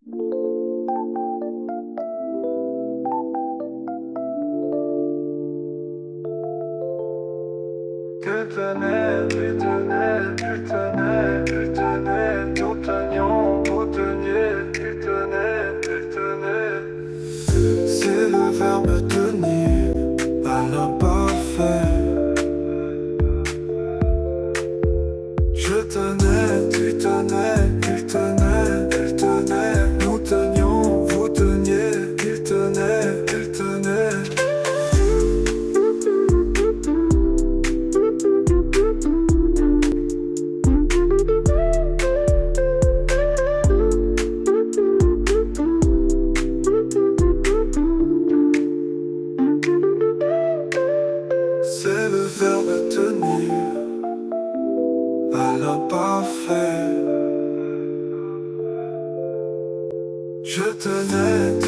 Tu tenais, tu tenais, tu tenais, tu tenais, nous tenions, vous teniez, tu tenais, tu tenais. C'est le verbe tenir, à l'imparfait. Je tenais, tu tenais, il tenait, elle tenait, nous tenions, vous teniez, il tenait, elle tenait. C'est le verbe tenir, à l'imparfait. Je tenais.